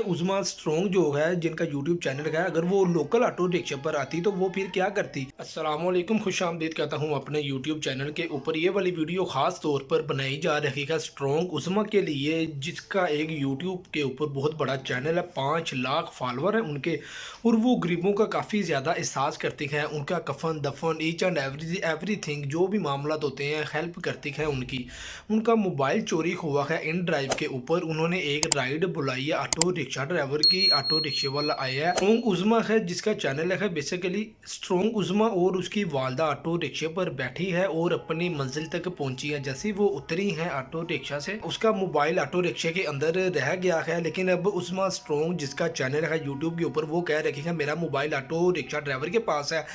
उज़मा strong जो है जिनका यूट्यूब चैनल है, अगर वो लोकल ऑटो रिक्शा पर आती तो वो फिर क्या करती। अस्सलाम वालेकुम, खुशामदीद कहता हूँ अपने यूट्यूब चैनल के ऊपर। ये वाली वीडियो ख़ास तौर पर बनाई जा रही है स्ट्रॉन्ग उज़मा के लिए, जिसका एक यूट्यूब के ऊपर बहुत बड़ा चैनल है, 5 लाख फॉलोअर हैं उनके। और वो गरीबों का काफ़ी ज़्यादा एहसास करती हैं, उनका कफन दफन ईच एंड एवरीथिंग जो भी मामला होते हैं हेल्प करती है उनकी। उनका मोबाइल चोरी हुआ है इन ड्राइव के ऊपर, उन्होंने एक राइड बुलाई है ऑटो रिक्शा ड्राइवर की, ऑटो रिक्शे वाला आया है। स्ट्रॉन्ग उज़मा है जिसका चैनल है बेसिकली। स्ट्रॉन्ग उज़मा और उसकी वालदा ऑटो रिक्शे पर बैठी है और अपनी मंजिल तक पहुंची है। जैसे वो उतरी है ऑटो रिक्शा से, उसका मोबाइल ऑटो रिक्शे के अंदर रह गया है। लेकिन अब उज़मा स्ट्रॉन्ग जिसका चैनल है यूट्यूब के ऊपर, वो कह रही है मेरा मोबाइल ऑटो रिक्शा ड्राइवर के पास है।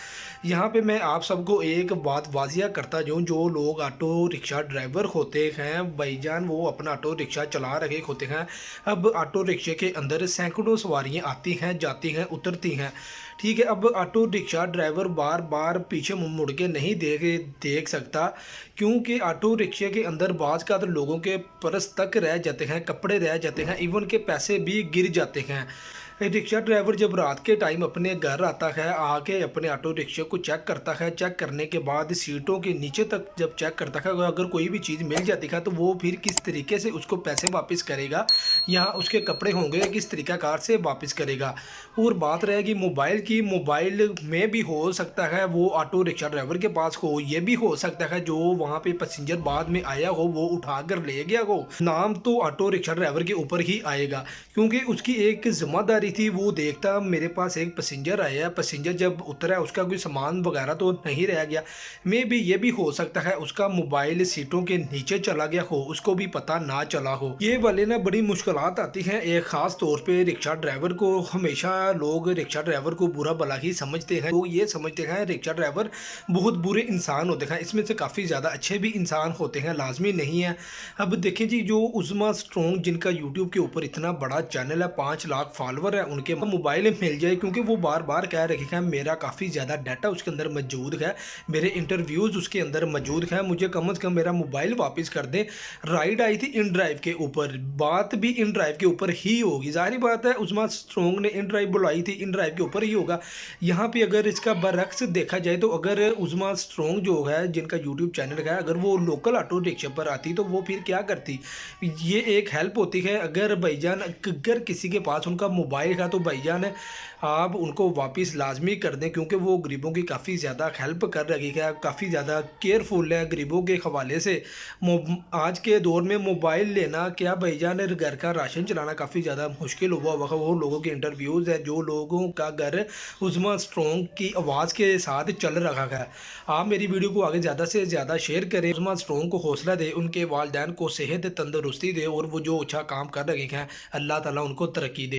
यहाँ पे मैं आप सबको एक बात वाजिया करता जाऊँ, जो लोग ऑटो रिक्शा ड्राइवर होते हैं भाईजान, वो अपना ऑटो रिक्शा चला रहे होते हैं। अब ऑटो रिक्शे के अंदर सैकड़ों सवारियाँ आती हैं, जाती हैं, उतरती हैं। ठीक है, अब ऑटो रिक्शा ड्राइवर बार बार पीछे मुड़ के नहीं देख सकता, क्योंकि ऑटो रिक्शे के अंदर बाज़ का तो लोगों के पर्स तक रह जाते हैं, कपड़े रह जाते हैं, इवन के पैसे भी गिर जाते हैं। रिक्शा ड्राइवर जब रात के टाइम अपने घर आता है, आके अपने ऑटो रिक्शे को चेक करता है, चेक करने के बाद सीटों के नीचे तक जब चेक करता है, अगर कोई भी चीज़ मिल जाती है तो वो फिर किस तरीके से उसको पैसे वापस करेगा, या उसके कपड़े होंगे किस तरीक़ाकार से वापस करेगा। और बात रहेगी मोबाइल की, मोबाइल में भी हो सकता है वो ऑटो रिक्शा ड्राइवर के पास हो, ये भी हो सकता है जो वहाँ पे पैसेंजर बाद में आया हो वो उठा कर ले गया हो। नाम तो ऑटो रिक्शा ड्राइवर के ऊपर ही आएगा, क्योंकि उसकी एक ज़िम्मेदारी थी। वो देखता मेरे पास एक पैसेंजर आया, पैसेंजर जब उतरा उसका कोई सामान वगैरह तो नहीं रह गया। मे भी ये भी हो सकता है उसका मोबाइल सीटों के नीचे चला गया हो, उसको भी पता ना चला हो। ये वाले ना बड़ी मुश्किलात आती हैं एक ख़ास तौर पे रिक्शा ड्राइवर को। हमेशा लोग रिक्शा ड्राइवर को बुरा भला ही समझते हैं, वो ये समझते हैं रिक्शा ड्राइवर बहुत बुरे इंसान होते हैं। इसमें से काफ़ी ज़्यादा अच्छे भी इंसान होते हैं, लाजमी नहीं है। अब देखिए जी, जो उज़मा स्ट्रॉन्ग जिनका यूट्यूब के ऊपर इतना बड़ा चैनल है, 5 लाख फॉलोअर है उनके, मोबाइल मिल जाए, क्योंकि वो बार बार कह रहे हैं मेरा काफ़ी ज़्यादा डाटा उसके अंदर मौजूद है, मेरे इंटरव्यूज़ उसके अंदर मौजूद है, मुझे कम से कम मेरा मोबाइल वापस कर दें। राइड आई थी इन ड्राइव के ऊपर, बात भी इन ड्राइव के ऊपर ही होगी, जाहिर बात है उज़मा स्ट्रॉन्ग ने इन ड्राइव बुलाई थी, इन ड्राइव के ऊपर ही होगा। यहाँ पे अगर इसका बरअक्स देखा जाए तो अगर उज़मा स्ट्रॉन्ग जो है जिनका यूट्यूब चैनल है, अगर वो लोकल ऑटो रिक्शा पर आती तो वो फिर क्या करती। ये एक हेल्प होती है। अगर भाईजान अगर किसी के पास उनका मोबाइल है तो भाईजान आप उनको वापस लाजमी कर दें, क्योंकि वो गरीबों की काफ़ी ज़्यादा हेल्प कर रही है, काफ़ी ज़्यादा केयरफुल है गरीबों के हवाले से। आज के दौर में मोबाइल लेना क्या भाईजान, घर का राशन चलाना काफ़ी ज़्यादा मुश्किल हुआ हुआ है। वो लोगों के इंटरव्यूज़ है, जो लोगों का घर उज़मा स्ट्रॉन्ग की आवाज़ के साथ चल रहा है। आप मेरी वीडियो को आगे ज़्यादा से ज़्यादा शेयर करें, उज़मा स्ट्रॉन्ग को हौसला दें, उनके वालिदैन को सेहत तंदुरुस्ती दे, और वो जो अच्छा काम कर रहे हैं अल्लाह ताला उनको तरक्की दे।